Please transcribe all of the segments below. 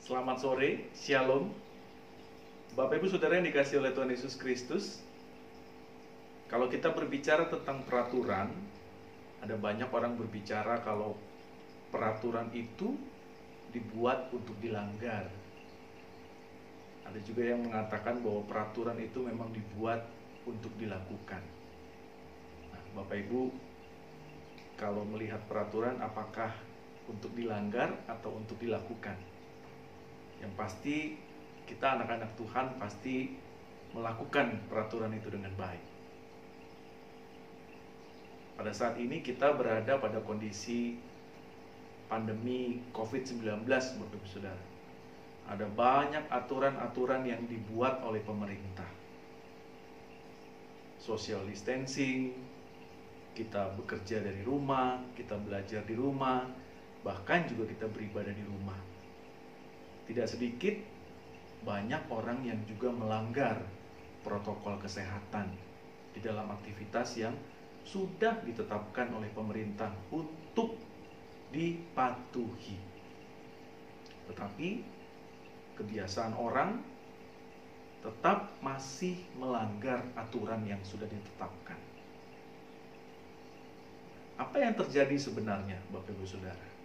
Selamat sore, Shalom. Bapak Ibu Saudara yang dikasihi oleh Tuhan Yesus Kristus. Kalau kita berbicara tentang peraturan, ada banyak orang berbicara kalau peraturan itu dibuat untuk dilanggar. Ada juga yang mengatakan bahwa peraturan itu memang dibuat untuk dilakukan. Nah, Bapak Ibu, kalau melihat peraturan apakah untuk dilanggar atau untuk dilakukan? Yang pasti kita anak-anak Tuhan pasti melakukan peraturan itu dengan baik. Pada saat ini kita berada pada kondisi pandemi COVID-19, Bapak Ibu Saudara. Ada banyak aturan-aturan yang dibuat oleh pemerintah. Social distancing, kita bekerja dari rumah, kita belajar di rumah, bahkan juga kita beribadah di rumah. Tidak sedikit banyak orang yang juga melanggar protokol kesehatan di dalam aktivitas yang sudah ditetapkan oleh pemerintah untuk dipatuhi. Tetapi kebiasaan orang tetap masih melanggar aturan yang sudah ditetapkan. Apa yang terjadi sebenarnya, Bapak Ibu Saudara?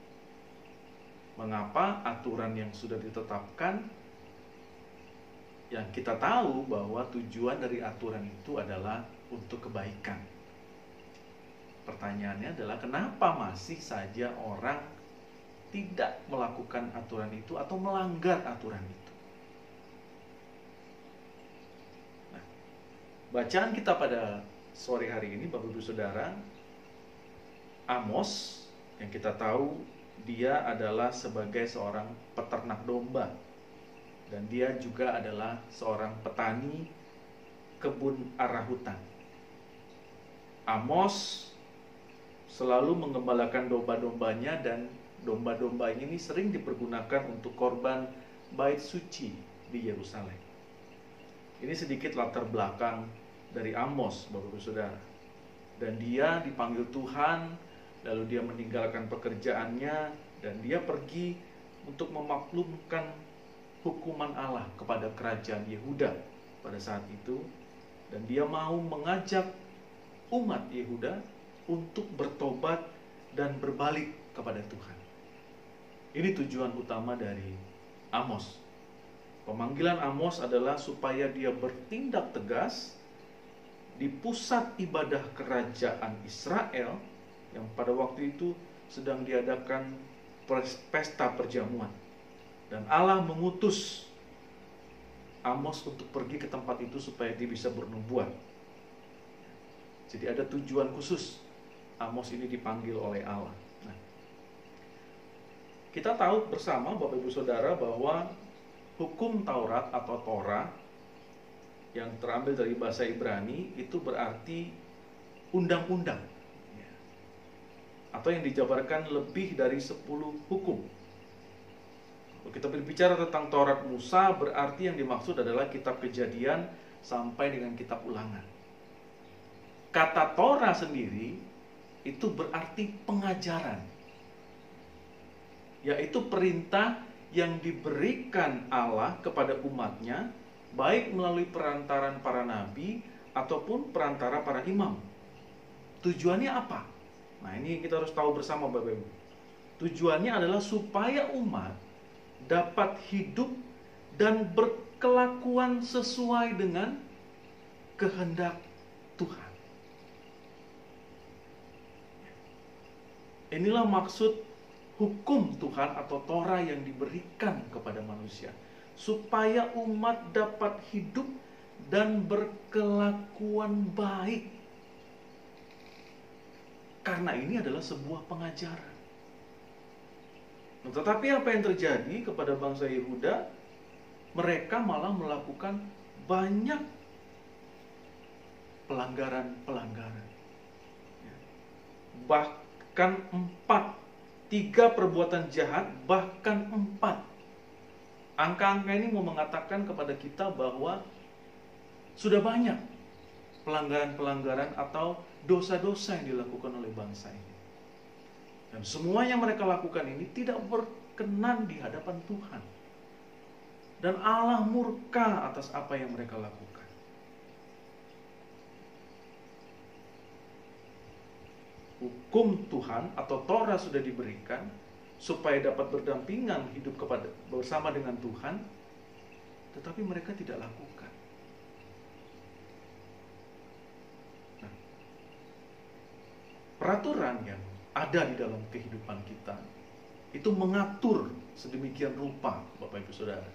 Mengapa aturan yang sudah ditetapkan, yang kita tahu bahwa tujuan dari aturan itu adalah untuk kebaikan? Pertanyaannya adalah kenapa masih saja orang tidak melakukan aturan itu atau melanggar aturan itu? Nah, bacaan kita pada sore hari ini, Bapak Ibu Saudara, Amos, yang kita tahu dia adalah sebagai seorang peternak domba, dan dia juga adalah seorang petani kebun arahutan. Amos selalu mengembalakan domba-dombanya, dan domba-dombanya ini sering dipergunakan untuk korban bait suci di Yerusalem. Ini sedikit latar belakang dari Amos, Bapak Ibu Saudara. Dan dia dipanggil Tuhan, lalu dia meninggalkan pekerjaannya, dan dia pergi untuk memaklumkan hukuman Allah kepada kerajaan Yehuda pada saat itu. Dan dia mau mengajak umat Yehuda untuk bertobat dan berbalik kepada Tuhan. Ini tujuan utama dari Amos. Pemanggilan Amos adalah supaya dia bertindak tegas di pusat ibadah kerajaan Israel yang pada waktu itu sedang diadakan pesta perjamuan. Dan Allah mengutus Amos untuk pergi ke tempat itu supaya dia bisa bernubuat. Jadi ada tujuan khusus Amos ini dipanggil oleh Allah. Nah, kita tahu bersama Bapak Ibu Saudara bahwa hukum Taurat atau Torah yang terambil dari bahasa Ibrani itu berarti undang-undang, atau yang dijabarkan lebih dari 10 hukum. Kalau kita berbicara tentang Taurat Musa, berarti yang dimaksud adalah kitab Kejadian sampai dengan kitab Ulangan. Kata Torah sendiri itu berarti pengajaran, yaitu perintah yang diberikan Allah kepada umatnya, baik melalui perantaran para nabi ataupun perantara para imam. Tujuannya apa? Nah, ini kita harus tahu bersama, Bapak Ibu. Tujuannya adalah supaya umat dapat hidup dan berkelakuan sesuai dengan kehendak Tuhan. Inilah maksud hukum Tuhan atau Torah yang diberikan kepada manusia, supaya umat dapat hidup dan berkelakuan baik. Karena ini adalah sebuah pengajaran. Nah, tetapi apa yang terjadi kepada bangsa Yehuda? Mereka malah melakukan banyak pelanggaran-pelanggaran. Bahkan 3 perbuatan jahat, bahkan 4. Angka-angka ini mau mengatakan kepada kita bahwa sudah banyak pelanggaran-pelanggaran atau dosa-dosa yang dilakukan oleh bangsa ini. Dan semua yang mereka lakukan ini tidak berkenan di hadapan Tuhan. Dan Allah murka atas apa yang mereka lakukan. Hukum Tuhan atau Torah sudah diberikan supaya dapat berdampingan hidup bersama dengan Tuhan, tetapi mereka tidak lakukan. Nah, peraturan yang ada di dalam kehidupan kita itu mengatur sedemikian rupa, Bapak Ibu Saudara,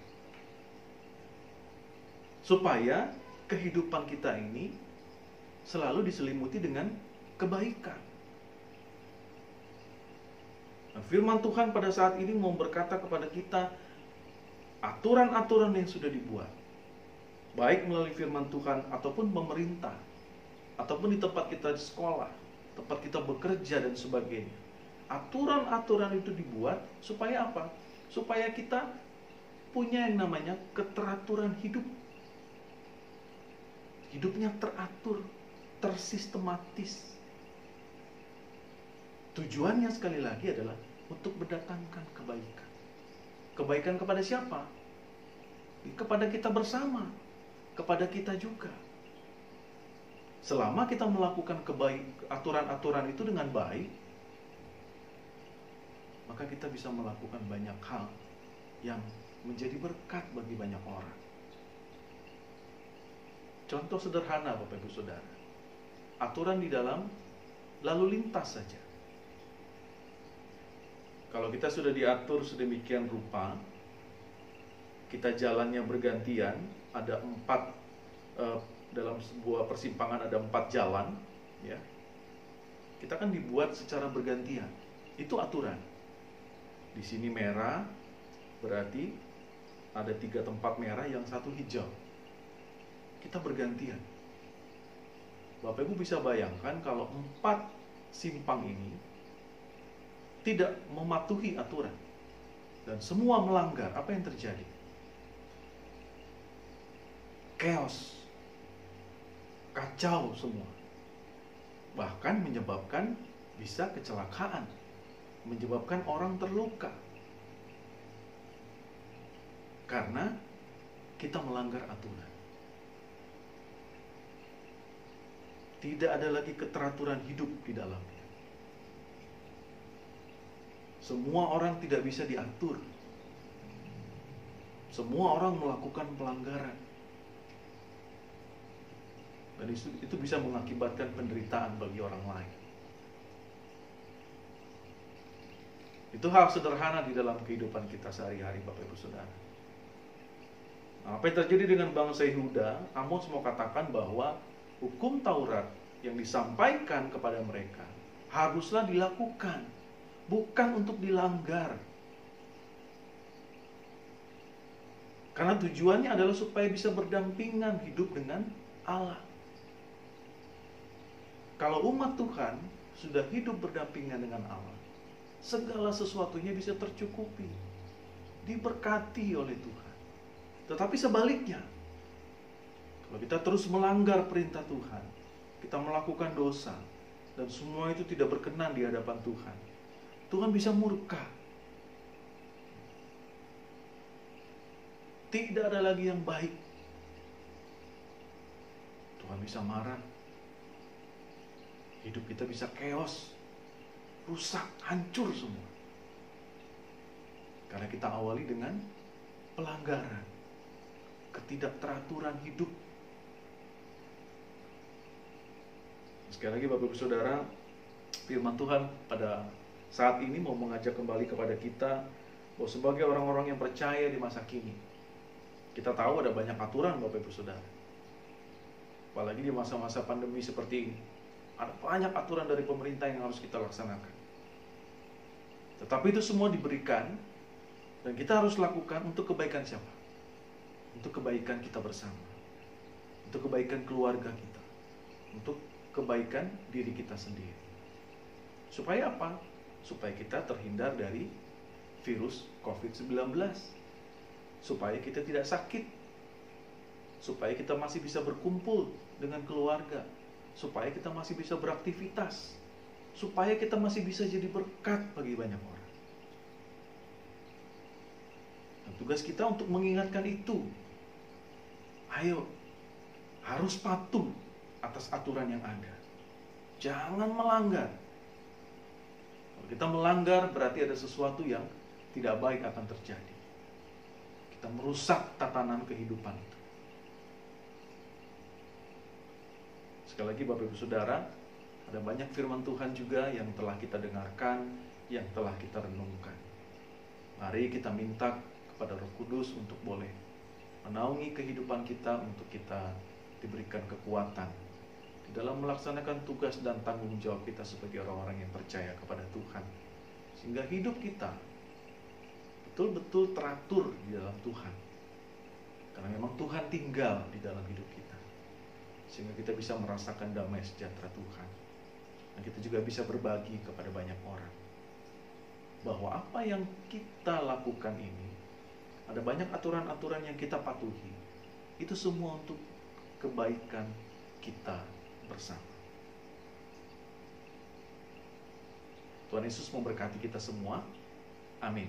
supaya kehidupan kita ini selalu diselimuti dengan kebaikan. Nah, firman Tuhan pada saat ini mau berkata kepada kita, aturan-aturan yang sudah dibuat, baik melalui firman Tuhan ataupun pemerintah, ataupun di tempat kita di sekolah, tempat kita bekerja dan sebagainya. Aturan-aturan itu dibuat supaya apa? Supaya kita punya yang namanya keteraturan hidup. Hidupnya teratur, tersistematis. Tujuannya sekali lagi adalah untuk mendatangkan kebaikan. Kebaikan kepada siapa? Kepada kita bersama, kepada kita juga. Selama kita melakukan aturan-aturan itu dengan baik, maka kita bisa melakukan banyak hal yang menjadi berkat bagi banyak orang. Contoh sederhana, Bapak Ibu Saudara, aturan di dalam lalu lintas saja. Kalau kita sudah diatur sedemikian rupa, kita jalannya bergantian, ada 4 dalam sebuah persimpangan ada 4 jalan, ya. Kita kan dibuat secara bergantian. Itu aturan. Di sini merah, berarti ada 3 tempat merah, yang 1 hijau. Kita bergantian. Bapak Ibu bisa bayangkan kalau 4 simpang ini tidak mematuhi aturan dan semua melanggar, apa yang terjadi? Chaos, kacau semua. Bahkan menyebabkan bisa kecelakaan, menyebabkan orang terluka. Karena kita melanggar aturan. Tidak ada lagi keteraturan hidup di dalamnya. Semua orang tidak bisa diatur. Semua orang melakukan pelanggaran. Dan itu bisa mengakibatkan penderitaan bagi orang lain. Itu hal sederhana di dalam kehidupan kita sehari-hari, Bapak Ibu Saudara. Nah, apa yang terjadi dengan bangsa Yehuda? Amos mau katakan bahwa hukum Taurat yang disampaikan kepada mereka haruslah dilakukan, bukan untuk dilanggar. Karena tujuannya adalah supaya bisa berdampingan hidup dengan Allah. Kalau umat Tuhan sudah hidup berdampingan dengan Allah, segala sesuatunya bisa tercukupi, diberkati oleh Tuhan. Tetapi sebaliknya, kalau kita terus melanggar perintah Tuhan, kita melakukan dosa, dan semua itu tidak berkenan di hadapan Tuhan, Tuhan bisa murka. Tidak ada lagi yang baik. Tuhan bisa marah. Hidup kita bisa chaos, rusak, hancur semua. Karena kita awali dengan pelanggaran, ketidakteraturan hidup. Sekali lagi Bapak Ibu Saudara, firman Tuhan pada saat ini mau mengajak kembali kepada kita bahwa sebagai orang-orang yang percaya di masa kini, kita tahu ada banyak aturan, Bapak Ibu Saudara. Apalagi di masa-masa pandemi seperti ini, ada banyak aturan dari pemerintah yang harus kita laksanakan. Tetapi itu semua diberikan dan kita harus lakukan untuk kebaikan siapa? Untuk kebaikan kita bersama, untuk kebaikan keluarga kita, untuk kebaikan diri kita sendiri. Supaya apa? Supaya kita terhindar dari virus COVID-19. Supaya kita tidak sakit. Supaya kita masih bisa berkumpul dengan keluarga. Supaya kita masih bisa beraktivitas. Supaya kita masih bisa jadi berkat bagi banyak orang. Dan Tugas kita untuk mengingatkan itu. Ayo, harus patuh atas aturan yang ada. Jangan melanggar. Kalau kita melanggar, berarti ada sesuatu yang tidak baik akan terjadi. Kita merusak tatanan kehidupan itu. Sekali lagi Bapak Ibu Saudara, ada banyak firman Tuhan juga yang telah kita dengarkan, yang telah kita renungkan. Mari kita minta kepada Roh Kudus untuk boleh menaungi kehidupan kita, untuk kita diberikan kekuatan di dalam melaksanakan tugas dan tanggung jawab kita sebagai orang-orang yang percaya kepada Tuhan, sehingga hidup kita betul-betul teratur di dalam Tuhan, karena memang Tuhan tinggal di dalam hidup kita, sehingga kita bisa merasakan damai sejahtera Tuhan, dan kita juga bisa berbagi kepada banyak orang bahwa apa yang kita lakukan ini, ada banyak aturan-aturan yang kita patuhi, itu semua untuk kebaikan kita bersama. Tuhan Yesus memberkati kita semua. Amin.